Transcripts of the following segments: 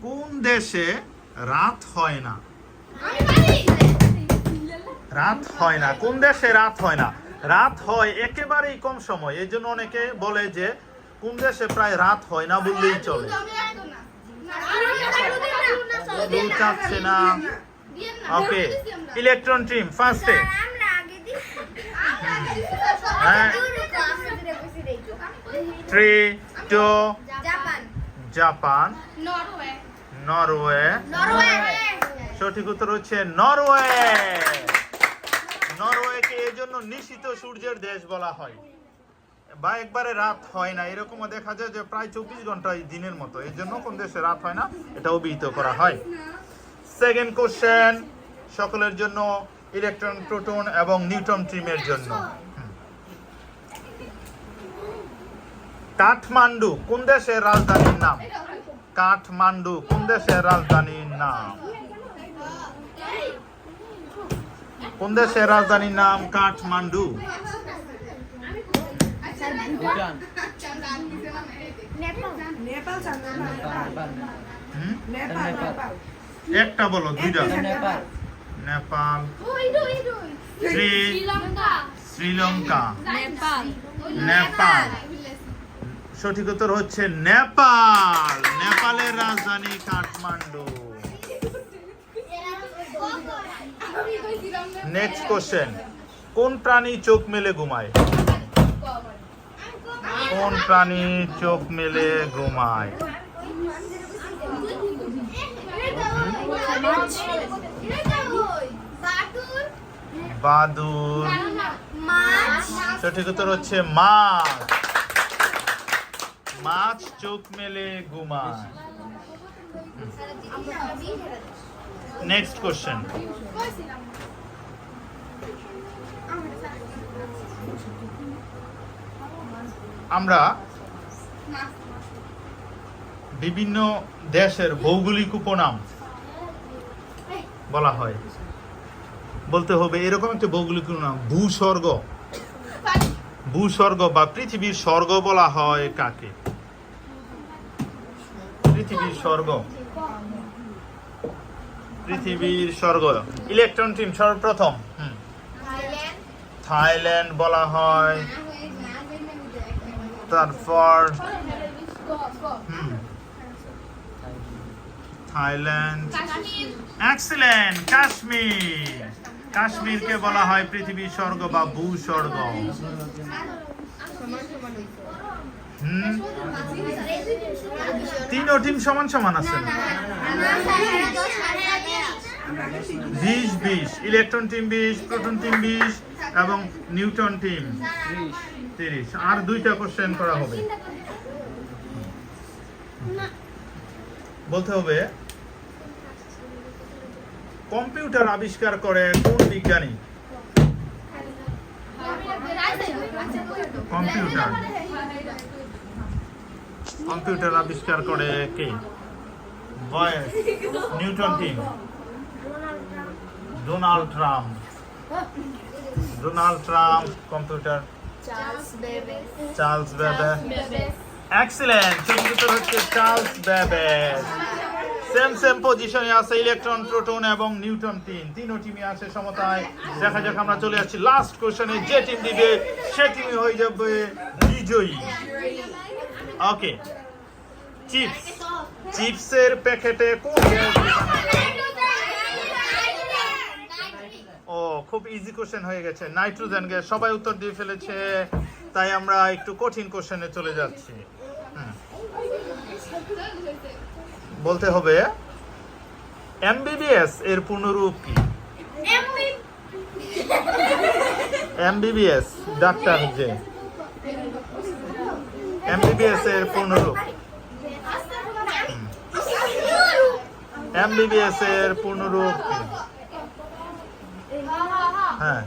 কোন দেশে রাত হয় না? রাত হয় না, কোন দেশে রাত হয় না? রাত হয় একেবারেই কম সময়, এই জন্য অনেকে বলে যে কোন দেশে প্রায় রাত হয় না বললেই চলে। চাচ্ছে না। ওকে, ইলেকট্রন টিম ফার্স্টে। হ্যাঁ, 3, 2, জাপান, নরওয়ে। সঠিক উত্তর হচ্ছে নরওয়ে। নরওয়েকে এই জন্য নিশীথ সূর্যের দেশ বলা হয়, বা একবারে রাত হয় না, এরকমও দেখা যায় যে প্রায় 24 ঘন্টা দিনের মতো, এই জন্য কোন দেশে রাত হয় না এটা অভিহিত করা হয়। সেকেন্ড কোশ্চেন সকলের জন্য, ইলেকট্রন, প্রোটন এবং নিউট্রন টিমের জন্য। কাঠমান্ডু কোন দেশের রাজধানীর নাম? কাঠমান্ডু কোন দেশের রাজধানীর নাম? কোন দেশের রাজধানীর নাম কাঠমান্ডু? একটা বলো, দুইটা। নেপাল, শ্রীলঙ্কা, নেপাল। সঠিক উত্তর হচ্ছে নেপাল। নেপালের রাজধানী কাঠমান্ডু। নেক্সট কোশ্চেন, কোন প্রাণী চোখ মেলে ঘুমায়? কোন প্রাণী চোখ মেলে ঘুমায়? বাদুড়। সঠিক উত্তর হচ্ছে মাছ। মাছ চোখ মেলে ঘুমায়। নেক্সট কোশ্চেন, আমরা বিভিন্ন দেশের ভৌগোলিক উপনাম বলা হয়, বলতে হবে এরকম একটা ভৌগোলিক উপনাম। ভূস্বর্গ, ভূস্বর্গ বা পৃথিবীর স্বর্গ বলা হয় কাকে? পৃথিবীর স্বর্গ, পৃথিবীর স্বর্গ। ইলেকট্রন টিম সর্বপ্রথম। থাইল্যান্ড বলা হয়, তারপর থাইল্যান্ড। এক্সিলেন্ট। কাশ্মীর, কাশ্মীরকে বলা হয় পৃথিবীর স্বর্গ বা ভূস্বর্গ। তিনও টিম সমান সমান আছেন। 20-20, ইলেকট্রন টিম 20, প্রোটন টিম 20 এবং নিউট্রন টিম 30। আর দুইটা কোশ্চেন করা হবে। বলতে হবে কম্পিউটার আবিষ্কার করে কোন বিজ্ঞানী? কম্পিউটার, কম্পিউটার আবিষ্কার করে কে? Newton team. Donald Trump. Donald Trump computer. Charles Babbage. Excellent. সঠিক উত্তর হচ্ছে চার্লস বেবেজ। সেম পজিশনে আছে ইলেকট্রন, প্রোটন এবং নিউটন টিম। তিনও টিমই আছে সমতায়। দেখা যাক, আমরা চলে আসছি লাস্ট কোশ্চেনে। যে টিম দিবে সে টিমই হয়ে যাবে বিজয়ী। ওকে, চিপস, চিপসের প্যাকেটে কোন গ্যাস? ও, খুব ইজি কোশ্চেন হয়ে গেছে, নাইট্রোজেন গ্যাস। সবাই উত্তর দিয়ে ফেলেছে, তাই আমরা একটু কঠিন কোশ্চেনে চলে যাচ্ছি। বলতে হবে এমবিবিএস এর পূর্ণরূপ কি? এমবিবিএস ডাক্তার, যে এমবিবিএস এর পূর্ণরূপ। এমবিবিএস এর পূর্ণরূপ কি? হ্যাঁ,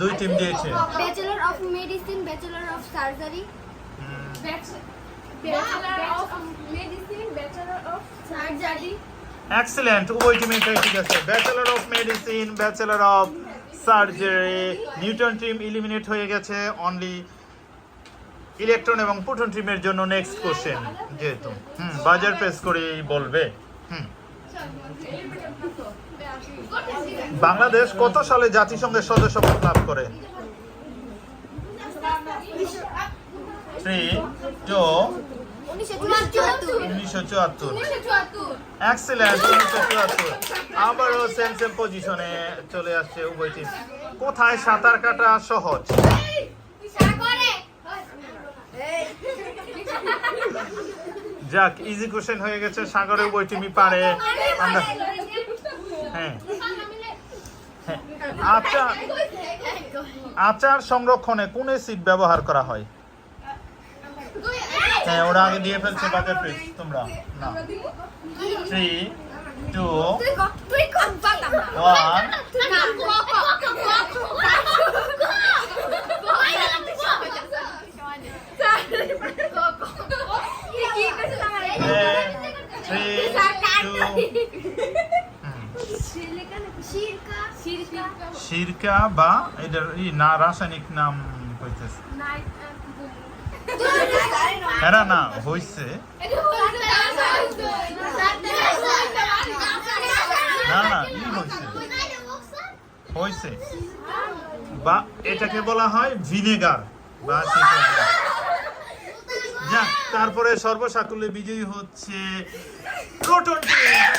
দুই টিম দিয়েছে। Bachelor of medicine, bachelor of surgery. Bachelor of medicine, bachelor of surgery. Excellent, উভয় টিমে ঠিক আছে। Bachelor of medicine, bachelor of surgery. Newton team eliminate হয়ে গেছে, অনলি ইলেকট্রন এবং প্রোটন টিমের জন্য নেক্সট কোশ্চেন। যেহেতু বাজার প্রেস করেই বলবে। বাংলাদেশ কত সালে জাতিসংঘের সদস্যপদ লাভ করে? 3, 2, 1974। এক্সেলেন্ট, 1974। আবারও সেম পজিশনে চলে আসছে উভয় টিম। কোথায় সাঁতার কাটা সহজ? যাক, ইজি কোশ্চেন হয়ে গেছে। সাগরে উভয় টিমই পারে। আমরা হ্যাঁ আচার সংরক্ষণে কোন অ্যাসিড ব্যবহার করা হয়? হ্যাঁ, ওরা আগে দিয়ে ফেলছে বাজার প্রেস। তোমরা না। 3, 2, 1। সিরকা বা এটার না রাসায়নিক নাম হইতেছে এরা না হইছে না না হইছে বা এটাকে বলা হয় ভিনেগার বা যাক, তারপরে সর্বসাকুল্যে বিজয়ী হচ্ছে প্রোটন টিম।